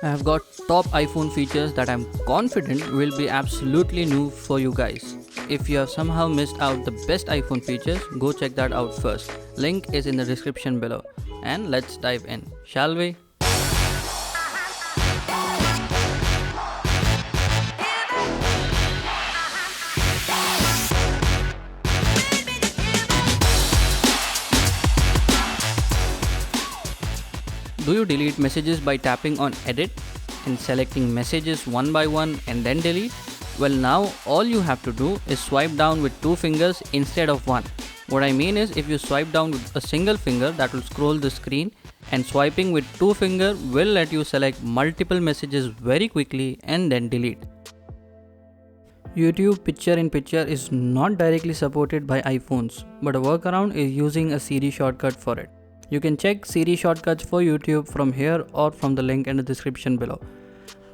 I have got top iPhone features that I'm confident will be absolutely new for you guys. If you have somehow missed out the best iPhone features, go check that out first. Link is in the description below. And let's dive in, shall we? Do you delete messages by tapping on edit and selecting messages one by one and then delete? Well, now all you have to do is swipe down with two fingers instead of one. What I mean is, if you swipe down with a single finger, that will scroll the screen, and swiping with two fingers will let you select multiple messages very quickly and then delete. YouTube Picture in Picture is not directly supported by iPhones, but a workaround is using a Siri shortcut for it. You can check Siri shortcuts for YouTube from here or from the link in the description below.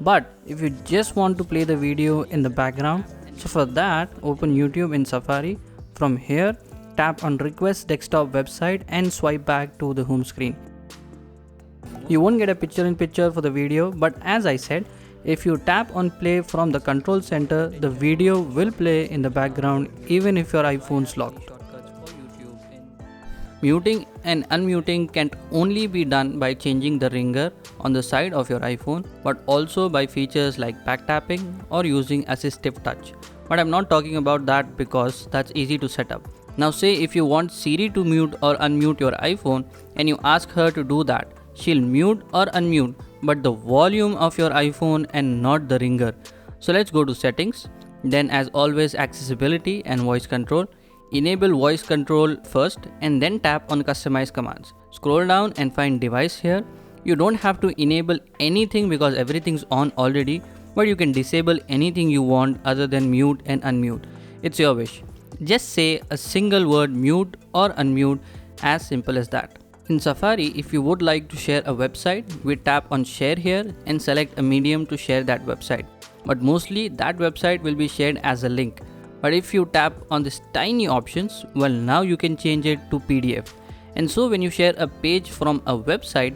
But if you just want to play the video in the background, so for that, open YouTube in Safari. From here, tap on Request Desktop Website and swipe back to the home screen. You won't get a picture in picture for the video, but as I said, if you tap on play from the control center, the video will play in the background even if your iPhone's locked. Muting and unmuting can only be done by changing the ringer on the side of your iPhone, but also by features like back tapping or using assistive touch. But I'm not talking about that because that's easy to set up. Now say if you want Siri to mute or unmute your iPhone and you ask her to do that, she'll mute or unmute but the volume of your iPhone and not the ringer. So let's go to settings, then as always accessibility and voice control. Enable voice control first and then tap on customize commands. Scroll down and find device here. You don't have to enable anything because everything's on already, but you can disable anything you want other than mute and unmute. It's your wish. Just say a single word mute or unmute, as simple as that. In Safari, if you would like to share a website, we tap on share here and select a medium to share that website. But mostly that website will be shared as a link. But if you tap on these tiny options, well, now you can change it to PDF. And so when you share a page from a website,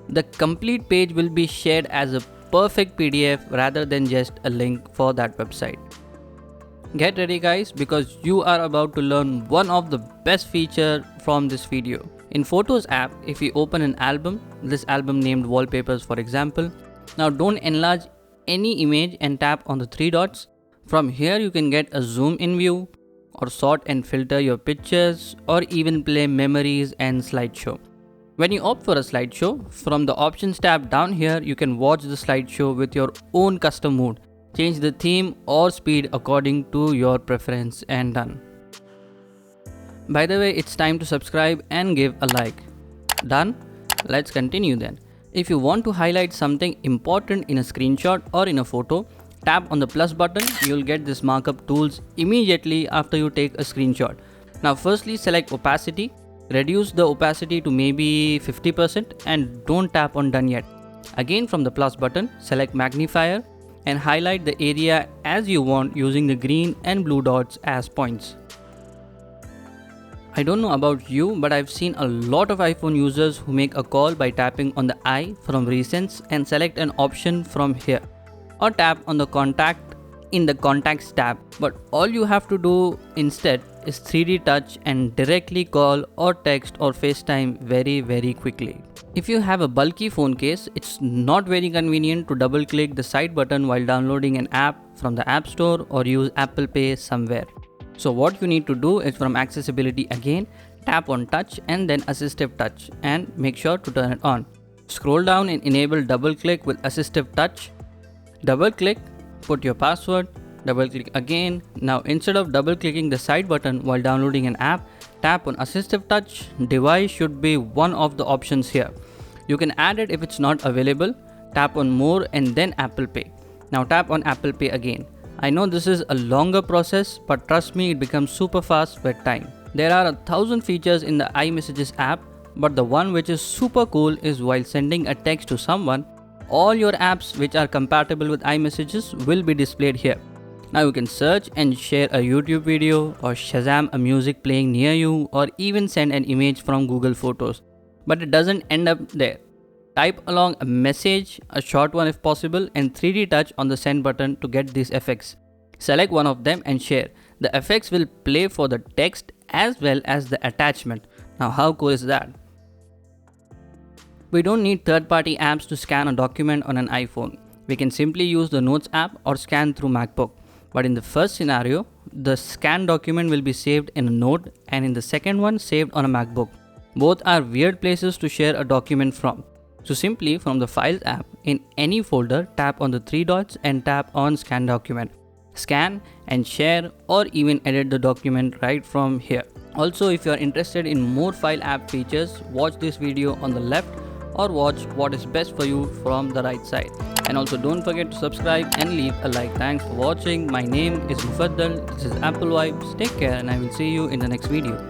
the complete page will be shared as a perfect PDF rather than just a link for that website. Get ready guys, because you are about to learn one of the best features from this video. In Photos app, if you open an album, this album named Wallpapers for example, now don't enlarge any image and tap on the three dots. From here you can get a zoom in view or sort and filter your pictures or even play memories and slideshow. When you opt for a slideshow, from the options tab down here you can watch the slideshow with your own custom mood. Change the theme or speed according to your preference and done. By the way, it's time to subscribe and give a like. Done? Let's continue then. If you want to highlight something important in a screenshot or in a photo, tap on the plus button. You'll get this markup tools immediately after you take a screenshot. Now firstly select opacity, reduce the opacity to maybe 50% and don't tap on done yet. Again from the plus button, select magnifier and highlight the area as you want using the green and blue dots as points. I don't know about you, but I've seen a lot of iPhone users who make a call by tapping on the I from recents and select an option from here. Or tap on the contact in the contacts tab, but all you have to do instead is 3D touch and directly call or text or FaceTime very quickly. If you have a bulky phone case, it's not very convenient to double click the side button while downloading an app from the App Store or use Apple Pay somewhere. So what you need to do is from accessibility again, tap on touch and then assistive touch and make sure to turn it on. Scroll down and enable double click with assistive touch. Double click, put your password, double click again. Now instead of double clicking the side button while downloading an app, tap on assistive touch. Device should be one of the options here. You can add it if it's not available. Tap on more and then Apple Pay. Now tap on Apple Pay again. I know this is a longer process, but trust me, it becomes super fast with time. There are 1,000 features in the iMessages app, but the one which is super cool is while sending a text to someone, all your apps which are compatible with iMessages will be displayed here. Now you can search and share a YouTube video or Shazam a music playing near you or even send an image from Google Photos. But it doesn't end up there. Type along a message, a short one if possible, and 3D touch on the send button to get these effects. Select one of them and share. The effects will play for the text as well as the attachment. Now how cool is that? We don't need third-party apps to scan a document on an iPhone. We can simply use the Notes app or scan through MacBook. But in the first scenario, the scanned document will be saved in a Note, and in the second one saved on a MacBook. Both are weird places to share a document from. So simply from the Files app, in any folder, tap on the 3 dots and tap on Scan Document. Scan and share or even edit the document right from here. Also, if you are interested in more File app features, watch this video on the left or watch what is best for you from the right side. And also don't forget to subscribe and leave a like. Thanks for watching. My name is Mufaddal. This is Apple Vibes. Take care and I will see you in the next video.